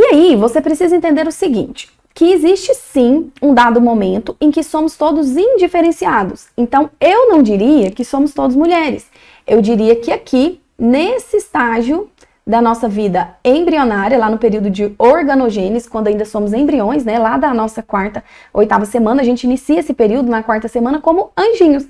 E aí, você precisa entender o seguinte, que existe sim um dado momento em que somos todos indiferenciados. Então, eu não diria que somos todos mulheres. Eu diria que aqui, nesse estágio da nossa vida embrionária, lá no período de organogênese, quando ainda somos embriões, né? Lá da nossa quarta, oitava semana, a gente inicia esse período na quarta semana como anjinhos.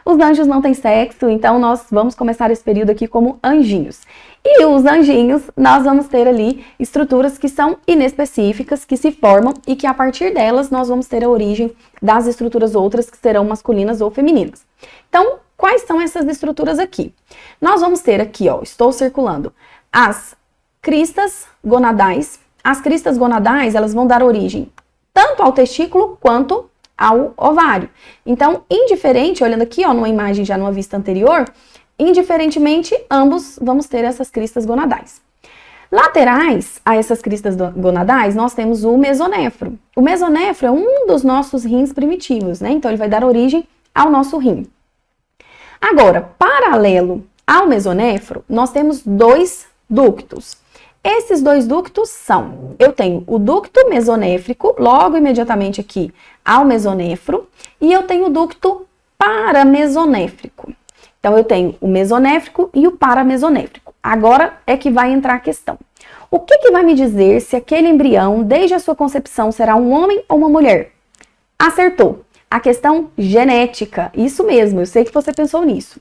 Os anjos não têm sexo, então nós vamos começar esse período aqui como anjinhos. E os anjinhos, nós vamos ter ali estruturas que são inespecíficas, que se formam e que a partir delas nós vamos ter a origem das estruturas outras que serão masculinas ou femininas. Então, quais são essas estruturas aqui? Nós vamos ter aqui, ó, estou circulando, as cristas gonadais. As cristas gonadais, elas vão dar origem tanto ao testículo quanto ao ovário. Então, indiferente, olhando aqui, ó, numa imagem já numa vista anterior, indiferentemente, ambos vamos ter essas cristas gonadais. Laterais a essas cristas gonadais, nós temos o mesonéfro. O mesonéfro é um dos nossos rins primitivos, né? Então, ele vai dar origem ao nosso rim. Agora, paralelo ao mesonéfro, nós temos dois ductos. Esses dois ductos são, eu tenho o ducto mesonéfrico, logo imediatamente aqui ao mesonéfro, e eu tenho o ducto paramesonéfrico. Então, eu tenho o mesonéfrico e o paramesonéfrico. Agora é que vai entrar a questão. O que vai me dizer se aquele embrião, desde a sua concepção, será um homem ou uma mulher? Acertou. A questão genética. Isso mesmo, eu sei que você pensou nisso.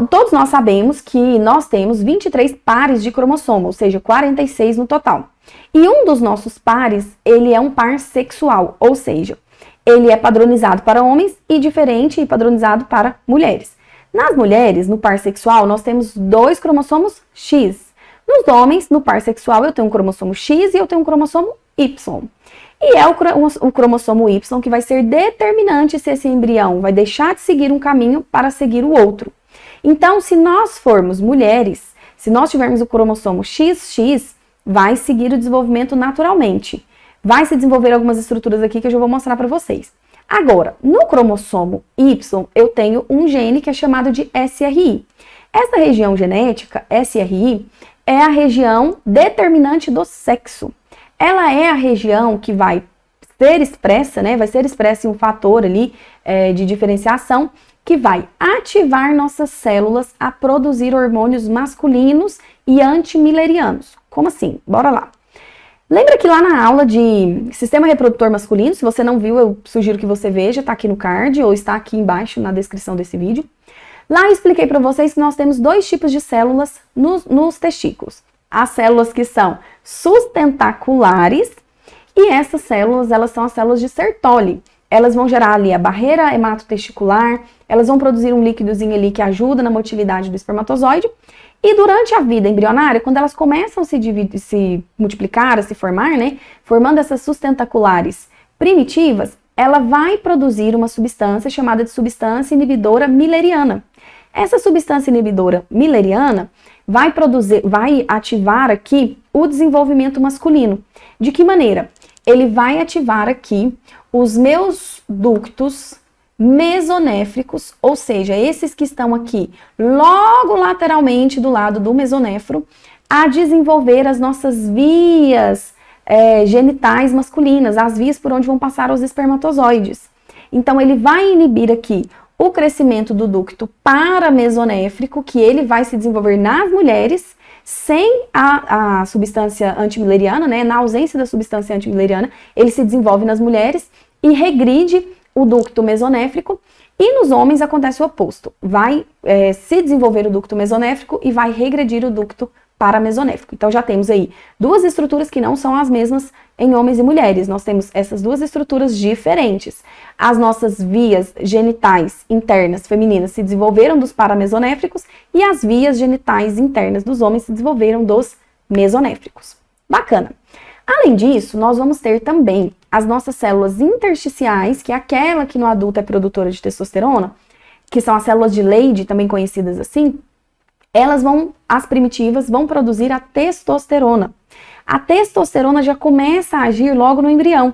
Todos nós sabemos que nós temos 23 pares de cromossomo, ou seja, 46 no total. E um dos nossos pares, ele é um par sexual, ou seja, ele é padronizado para homens e diferente e padronizado para mulheres. Nas mulheres, no par sexual, nós temos 2 cromossomos X. Nos homens, no par sexual, eu tenho um cromossomo X e eu tenho um cromossomo Y. E é o cromossomo Y que vai ser determinante se esse embrião vai deixar de seguir um caminho para seguir o outro. Então, se nós formos mulheres, se nós tivermos o cromossomo XX, vai seguir o desenvolvimento naturalmente. Vai se desenvolver algumas estruturas aqui que eu já vou mostrar para vocês. Agora, no cromossomo Y, eu tenho um gene que é chamado de SRI. Essa região genética, SRI, é a região determinante do sexo. Ela é a região que vai ser expressa, né? Vai ser expressa em um fator ali de diferenciação que vai ativar nossas células a produzir hormônios masculinos e antimilerianos. Como assim? Bora lá. Lembra que lá na aula de sistema reprodutor masculino, se você não viu, eu sugiro que você veja, tá aqui no card ou está aqui embaixo na descrição desse vídeo. Lá eu expliquei para vocês que nós temos 2 tipos de células nos testículos. As células que são sustentaculares e essas células, elas são as células de Sertoli. Elas vão gerar ali a barreira hematotesticular, elas vão produzir um líquidozinho ali que ajuda na motilidade do espermatozoide. E durante a vida embrionária, quando elas começam a se multiplicar, a se formar, né, formando essas sustentaculares primitivas, ela vai produzir uma substância chamada de substância inibidora milleriana. Essa substância inibidora milleriana vai ativar aqui o desenvolvimento masculino. De que maneira? Ele vai ativar aqui os meus ductos mesonéfricos, ou seja, esses que estão aqui logo lateralmente do lado do mesonéfro, a desenvolver as nossas vias genitais masculinas, as vias por onde vão passar os espermatozoides. Então, ele vai inibir aqui o crescimento do ducto paramesonéfrico, que ele vai se desenvolver nas mulheres, sem a substância antimileriana, né? Na ausência da substância antimileriana, ele se desenvolve nas mulheres e regride o ducto mesonéfrico, e nos homens acontece o oposto. Vai se desenvolver o ducto mesonéfrico e vai regredir o ducto paramesonéfrico. Então já temos aí 2 estruturas que não são as mesmas em homens e mulheres. Nós temos essas 2 estruturas diferentes. As nossas vias genitais internas femininas se desenvolveram dos paramesonéfricos e as vias genitais internas dos homens se desenvolveram dos mesonéfricos. Bacana! Além disso, nós vamos ter também as nossas células intersticiais, que é aquela que no adulto é produtora de testosterona, que são as células de Leydig, também conhecidas assim. As primitivas, vão produzir a testosterona. A testosterona já começa a agir logo no embrião.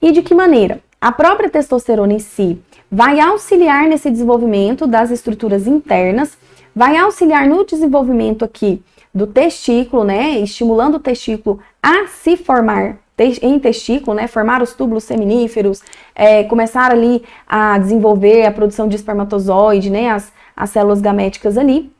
E de que maneira? A própria testosterona em si vai auxiliar nesse desenvolvimento das estruturas internas, vai auxiliar no desenvolvimento aqui do testículo, né, estimulando o testículo a se formar em testículo, né, formar os túbulos seminíferos, começar ali a desenvolver a produção de espermatozoide, né, as células gaméticas ali.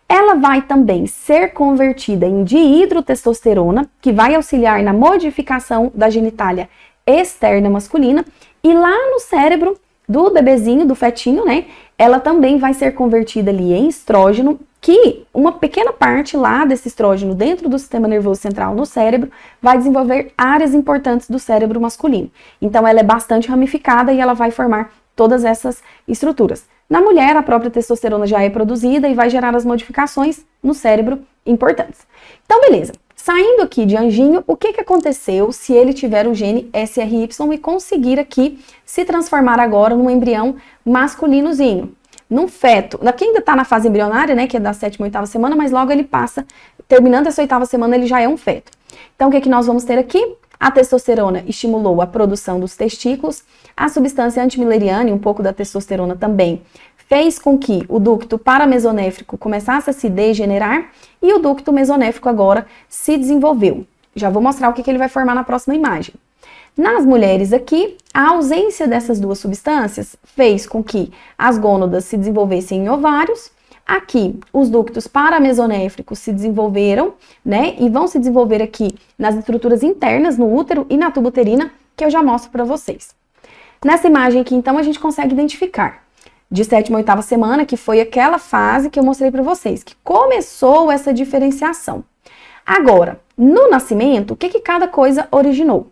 Ela vai também ser convertida em dihidrotestosterona, que vai auxiliar na modificação da genitália externa masculina, e lá no cérebro do bebezinho, do fetinho, né, ela também vai ser convertida ali em estrógeno, que uma pequena parte lá desse estrógeno dentro do sistema nervoso central no cérebro vai desenvolver áreas importantes do cérebro masculino. Então ela é bastante ramificada e ela vai formar todas essas estruturas. Na mulher, a própria testosterona já é produzida e vai gerar as modificações no cérebro importantes. Então, beleza. Saindo aqui de anjinho, o que aconteceu se ele tiver o gene SRY e conseguir aqui se transformar agora num embrião masculinozinho? Num feto, aqui ainda está na fase embrionária, né, que é da 7ª, 8ª semana, mas logo ele passa, terminando essa 8ª semana, ele já é um feto. Então, o que nós vamos ter aqui? A testosterona estimulou a produção dos testículos, a substância antimileriana e um pouco da testosterona também fez com que o ducto paramesonéfrico começasse a se degenerar e o ducto mesonéfrico agora se desenvolveu. Já vou mostrar o que ele vai formar na próxima imagem. Nas mulheres aqui, a ausência dessas duas substâncias fez com que as gônadas se desenvolvessem em ovários. Aqui, os ductos paramesonéfricos se desenvolveram, né, e vão se desenvolver aqui nas estruturas internas, no útero e na tuba uterina, que eu já mostro para vocês. Nessa imagem aqui, então, a gente consegue identificar de 7ª, 8ª semana, que foi aquela fase que eu mostrei para vocês, que começou essa diferenciação. Agora, no nascimento, o que cada coisa originou?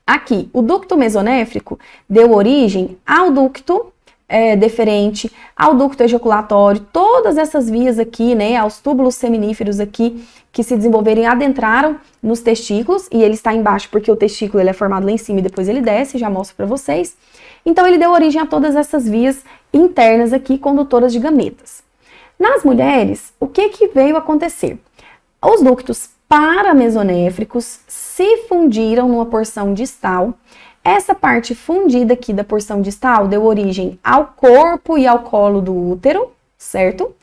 Aqui, o ducto mesonéfrico deu origem ao ducto deferente, ao ducto ejaculatório, todas essas vias aqui, né, aos túbulos seminíferos aqui, que se desenvolveram e adentraram nos testículos, e ele está embaixo porque o testículo ele é formado lá em cima e depois ele desce, já mostro para vocês. Então, ele deu origem a todas essas vias internas aqui, condutoras de gametas. Nas mulheres, o que veio acontecer? Os ductos paramesonéfricos se fundiram numa porção distal. Essa parte fundida aqui da porção distal deu origem ao corpo e ao colo do útero, certo?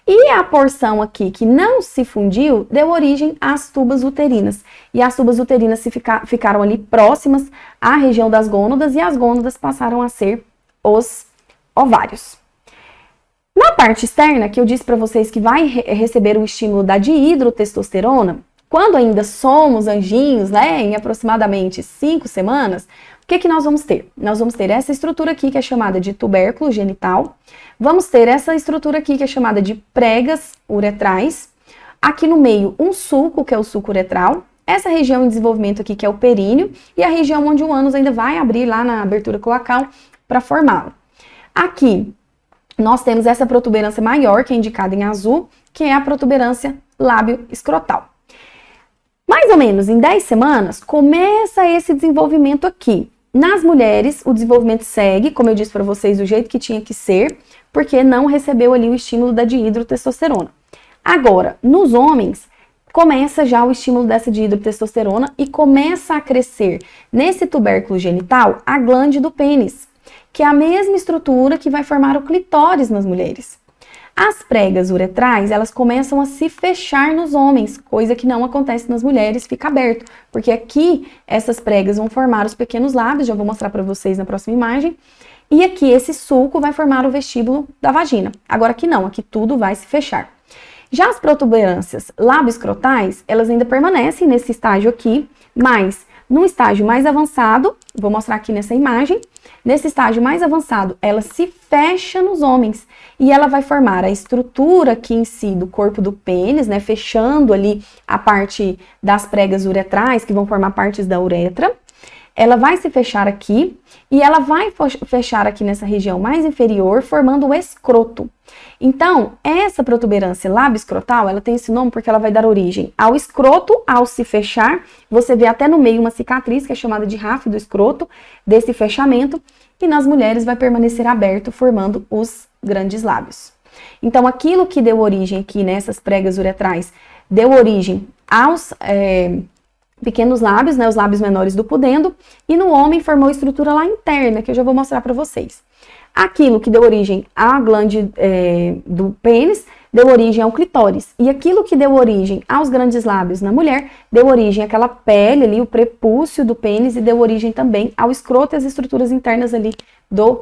E a porção aqui que não se fundiu deu origem às tubas uterinas. E as tubas uterinas ficaram ali próximas à região das gônadas e as gônadas passaram a ser os ovários. Na parte externa, que eu disse para vocês que vai receber o estímulo da dihidrotestosterona, quando ainda somos anjinhos, né, em aproximadamente 5 semanas, o que nós vamos ter? Nós vamos ter essa estrutura aqui, que é chamada de tubérculo genital. Vamos ter essa estrutura aqui, que é chamada de pregas uretrais. Aqui no meio, um sulco, que é o sulco uretral. Essa região em desenvolvimento aqui, que é o períneo. E a região onde o ânus ainda vai abrir lá na abertura cloacal para formá-lo. Aqui, nós temos essa protuberância maior, que é indicada em azul, que é a protuberância lábio-escrotal. Mais ou menos em 10 semanas, começa esse desenvolvimento aqui. Nas mulheres, o desenvolvimento segue, como eu disse para vocês, do jeito que tinha que ser, porque não recebeu ali o estímulo da dihidrotestosterona. Agora, nos homens, começa já o estímulo dessa dihidrotestosterona e começa a crescer nesse tubérculo genital a glande do pênis, que é a mesma estrutura que vai formar o clitóris nas mulheres. As pregas uretrais, elas começam a se fechar nos homens, coisa que não acontece nas mulheres, fica aberto, porque aqui essas pregas vão formar os pequenos lábios, já vou mostrar para vocês na próxima imagem, e aqui esse sulco vai formar o vestíbulo da vagina. Agora aqui não, aqui tudo vai se fechar. Já as protuberâncias lábio-escrotais, elas ainda permanecem nesse estágio aqui, mas num estágio mais avançado, vou mostrar aqui nessa imagem, nesse estágio mais avançado, ela se fecha nos homens e ela vai formar a estrutura aqui em si do corpo do pênis, né, fechando ali a parte das pregas uretrais, que vão formar partes da uretra. Ela vai se fechar aqui e ela vai fechar aqui nessa região mais inferior, formando o escroto. Então, essa protuberância lábio-escrotal, ela tem esse nome porque ela vai dar origem ao escroto ao se fechar. Você vê até no meio uma cicatriz, que é chamada de RAF do escroto, desse fechamento. E nas mulheres vai permanecer aberto, formando os grandes lábios. Então, aquilo que deu origem aqui nessas pregas uretrais, deu origem aos pequenos lábios, né, os lábios menores do pudendo, e no homem formou estrutura lá interna, que eu já vou mostrar para vocês. Aquilo que deu origem à glande do pênis deu origem ao clitóris. E aquilo que deu origem aos grandes lábios na mulher, deu origem àquela pele ali, o prepúcio do pênis, e deu origem também ao escroto e às estruturas internas ali do